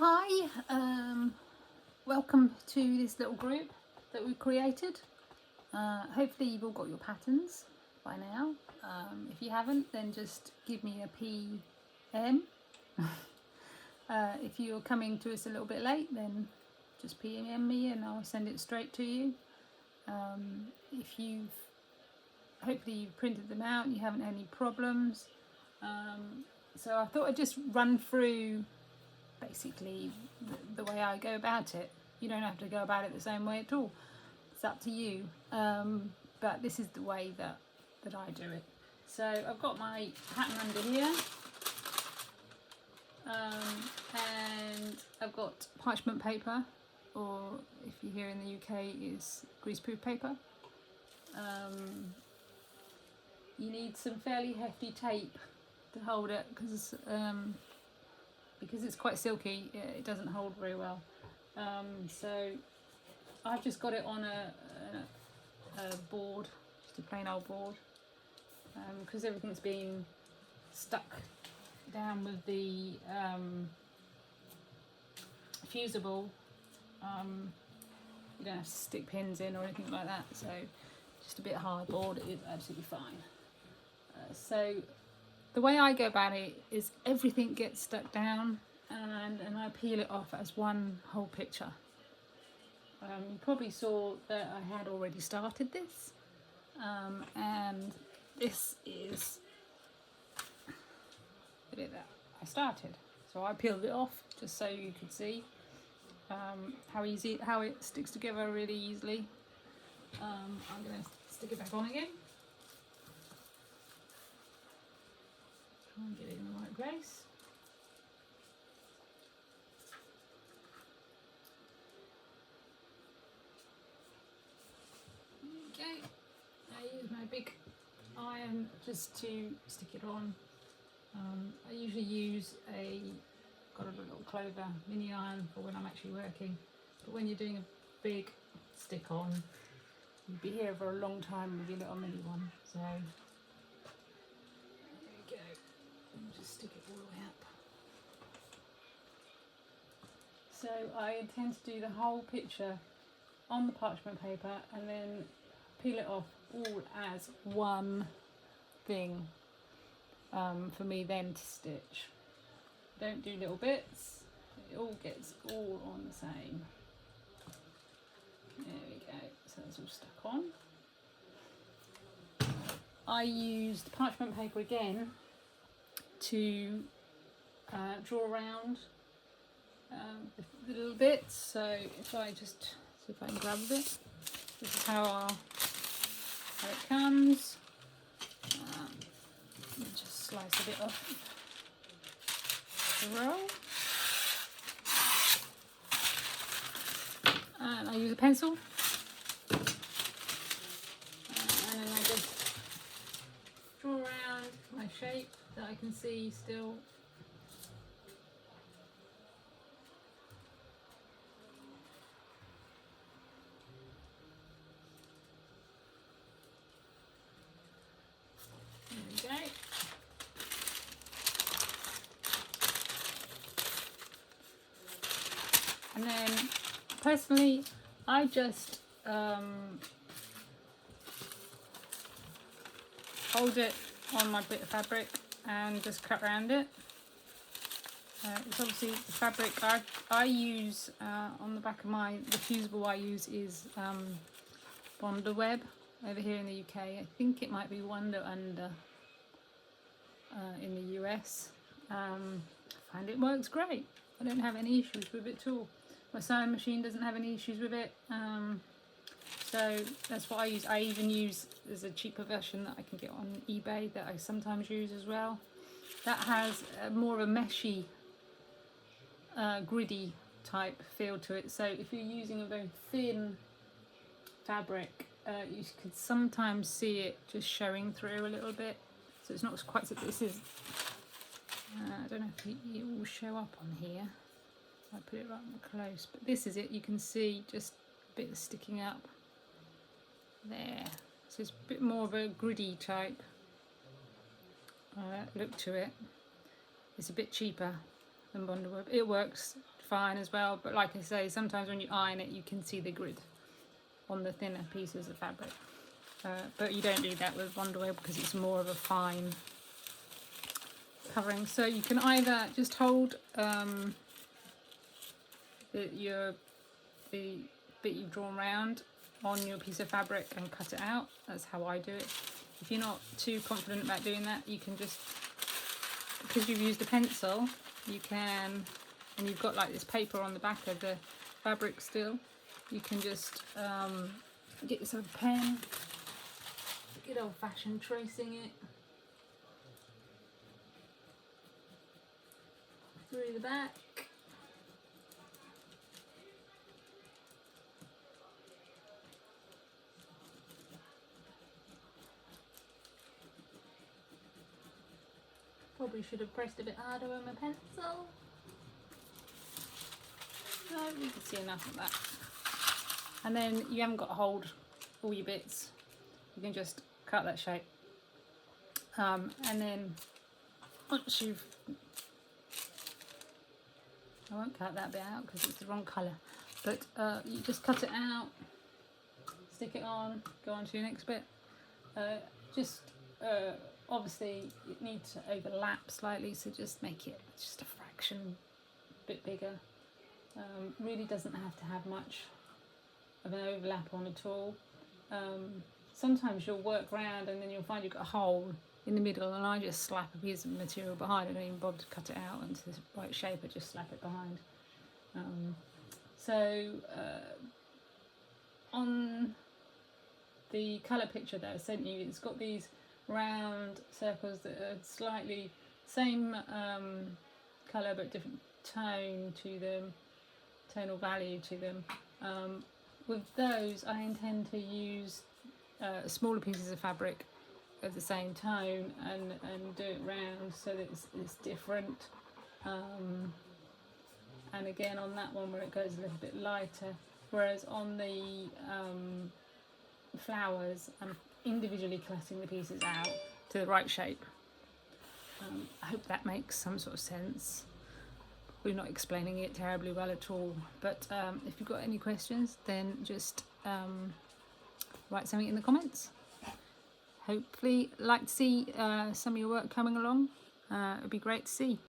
Hi, welcome to this little group that we created. Hopefully you've all got your patterns by now. If you haven't, then just give me a PM. If you're coming to us a little bit late, then just PM me and I'll send it straight to you. If hopefully you've printed them out and you haven't had any problems. So I thought I'd just run through basically the way I go about it. You don't have to go about it the same way at all. It's up to you. But this is the way that I do it. So I've got my pattern under here. And I've got parchment paper, or if you're here in the UK is greaseproof paper. You need some fairly hefty tape to hold it because it's quite silky. It doesn't hold very well. So I've just got it on a board, just a plain old board, because everything's been stuck down with the fusible. You don't have to stick pins in or anything like that, so just a bit hard board is absolutely fine. So the way I go about it is everything gets stuck down and I peel it off as one whole picture. You probably saw that I had already started this, and this is the bit that I started. So I peeled it off just so you could see how it sticks together really easily. I'm going to stick it back on again. Try and get it in the right place. Okay, I use my big iron just to stick it on. I usually use got a little Clover mini iron for when I'm actually working, but when you're doing a big stick on, you'd be here for a long time with your little mini one. So there we go. And just stick it all the way up. So I intend to do the whole picture on the parchment paper and then peel it off all as one thing for me then to stitch. Don't do little bits, it all gets all on the same. There we go, so that's all stuck on. I used parchment paper again to draw around the little bits. So if I just see if I can grab a bit, this is how it comes. Just slice a bit off the roll, and I use a pencil, and then I just draw around my shape that I can see still. There we go. And then personally, I just hold it on my bit of fabric and just cut around it. It's obviously the fabric I use on the back of the fusible I use is Wonder Web over here in the UK. I think it might be Wonder Under in the US. I find it works great. I don't have any issues with it at all. My sewing machine doesn't have any issues with it, so that's what I use. I even use, there's a cheaper version that I can get on eBay that I sometimes use as well. That has more of a meshy, gritty type feel to it. So if you're using a very thin fabric, you can sometimes see it just showing through a little bit. So it's not quite so this is. I don't know if it will show up on here. I put it right close, but this is it. You can see just a bit sticking up there. So it's a bit more of a gritty type look to it. It's a bit cheaper than Wonder Web. It works fine as well, but like I say, sometimes when you iron it you can see the grid on the thinner pieces of fabric, but you don't do that with Wonderwear because it's more of a fine covering. So you can either just hold the bit you've drawn round on your piece of fabric and cut it out. That's how I do it. If you're not too confident about doing that, you can just, because you've used a pencil, you can, and you've got like this paper on the back of the fabric still, you can just get yourself a pen, good old fashioned tracing it through the back. Probably should have pressed a bit harder with my pencil. No, you can see enough of that. And then you haven't got to hold all your bits. You can just cut that shape. And then once you've... I won't cut that bit out because it's the wrong colour. But you just cut it out, stick it on, go on to your next bit. Obviously it needs to overlap slightly, so just make it just a fraction bit bigger. Really doesn't have to have much of an overlap on at all. Sometimes you'll work around and then you'll find you've got a hole in the middle, and I just slap a piece of material behind. I don't even bother to cut it out into the right shape, I just slap it behind. On the colour picture that I sent you, it's got these round circles that are slightly same colour but different tone to them, tonal value to them. With those I intend to use smaller pieces of fabric of the same tone and do it round so that it's different. And again on that one where it goes a little bit lighter, whereas on the flowers I'm individually cutting the pieces out to the right shape. I hope that makes some sort of sense. We're not explaining it terribly well at all, but if you've got any questions then just write something in the comments. Hopefully like to see some of your work coming along. It'd be great to see.